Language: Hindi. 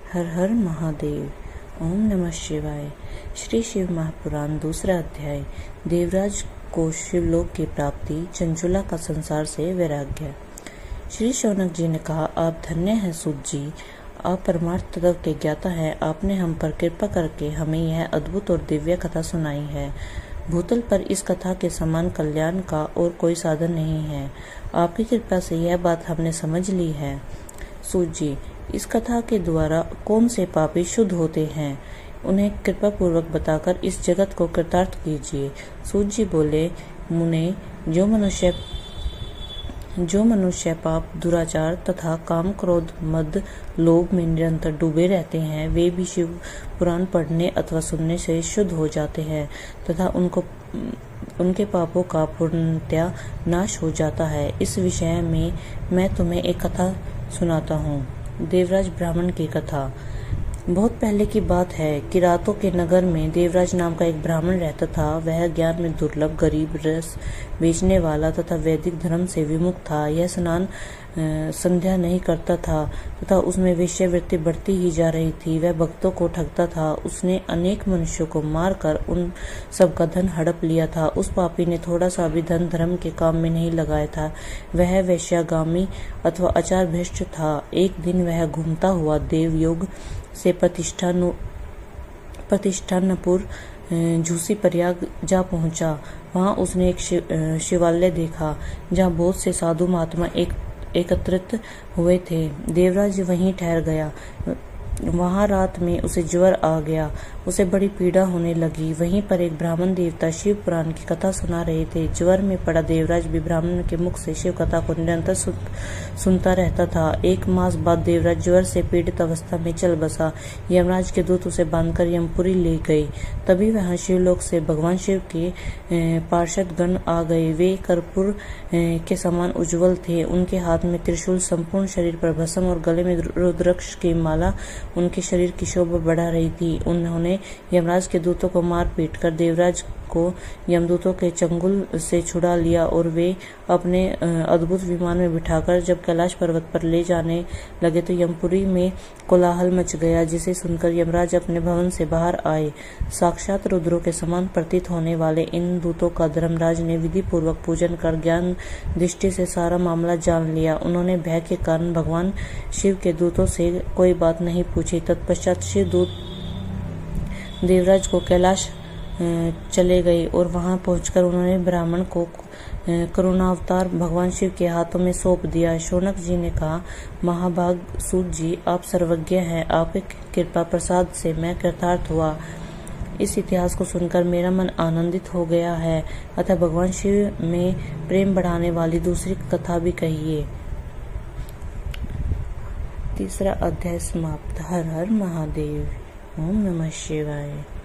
हर हर महादेव। ओम नमः शिवाय। श्री शिव महापुराण दूसरा अध्याय। देवराज को शिवलोक की प्राप्ति, चंचुला का संसार से वैराग्य। श्री शौनक जी ने कहा, आप धन्य हैं सूत जी, आप परमार्थ तत्व के ज्ञाता हैं। आपने हम पर कृपा करके हमें यह अद्भुत और दिव्य कथा सुनाई है। भूतल पर इस कथा के समान कल्याण का और कोई साधन नहीं है। आपकी कृपा से यह बात हमने समझ ली है। सूत जी, इस कथा के द्वारा कौन से पापी शुद्ध होते हैं, उन्हें कृपा पूर्वक बताकर इस जगत को कृतार्थ कीजिए। सूत जी बोले, मुने, जो मनुष्य पाप, दुराचार तथा काम, क्रोध, मद, लोभ में निरंतर डूबे रहते हैं, वे भी शिव पुराण पढ़ने अथवा सुनने से शुद्ध हो जाते हैं तथा उनके पापों का पूर्णतया नाश हो जाता है। इस विषय में मैं तुम्हें एक कथा सुनाता हूँ। देवराज ब्राह्मण की कथा। बहुत पहले की बात है कि रातों के नगर में देवराज नाम का एक ब्राह्मण रहता था। वह ज्ञान में दुर्लभ, गरीब, रस बेचने वाला तथा वैदिक धर्म से विमुख था। यह स्नान संध्या नहीं करता था तथा उसमें वेश्यावृत्ति बढ़ती ही जा रही थी। वह भक्तों को ठगता था। उसने अनेक मनुष्यों को मारकर उन सबका धन हड़प लिया था। उस पापी ने थोड़ा सा भी धन धर्म के काम में नहीं लगाया था। वह वेश्यागामी अथवा आचार भ्रष्ट था। एक दिन वह घूमता हुआ देवयोग से प्रतिष्ठानपुर झूसी प्रयाग जा पहुंचा। वहां उसने एक शिवालय देखा जहां बहुत से साधु महात्मा एकत्रित हुए थे। देवराज वहीं ठहर गया। वहां रात में उसे ज्वर आ गया। उसे बड़ी पीड़ा होने लगी। वहीं पर एक ब्राह्मण देवता शिव पुराण की कथा सुना रहे थे। ज्वर में पड़ा देवराज भी ब्राह्मण के मुख से शिव कथा को निरंतर सुनता रहता था। एक मास बाद देवराज ज्वर से पीड़ित अवस्था में चल बसा। यमराज के दूत उसे बांधकर यमपुरी ले गए। तभी वहां शिवलोक से भगवान शिव के पार्षद गण आ गए। वे कर्पूर के समान उज्जवल थे। उनके हाथ में त्रिशूल, संपूर्ण शरीर पर भस्म और गले में रुद्राक्ष की माला उनके शरीर की शोभा बढ़ा रही थी। उन्होंने यमराज के दूतों को मार पीट कर देवराज को यमदूतों के चंगुल से छुड़ा लिया और वे अपने अद्भुत विमान में बिठाकर जब कैलाश पर्वत पर ले जाने लगे तो यमपुरी में कोलाहल मच गया, जिसे सुनकर यमराज अपने भवन से बाहर आए। साक्षात रुद्रों के समान प्रतीत होने वाले इन दूतों का धर्मराज ने विधि पूर्वक पूजन कर ज्ञान दृष्टि से सारा मामला जान लिया। उन्होंने भय के कारण भगवान शिव के दूतों से कोई बात नहीं पूछी। तत्पश्चात शिव दूत देवराज को कैलाश चले गए और वहां पहुंचकर उन्होंने ब्राह्मण को करुणावतार भगवान शिव के हाथों में सौंप दिया। शौनक जी ने कहा, महाभाग सूत जी, आप सर्वज्ञ हैं। आपके कृपा प्रसाद से मैं कृतार्थ हुआ। इस इतिहास को सुनकर मेरा मन आनंदित हो गया है। अतः भगवान शिव में प्रेम बढ़ाने वाली दूसरी कथा भी कहिए। तीसरा अध्याय समाप्त। हर हर महादेव। ओम नमः शिवाय।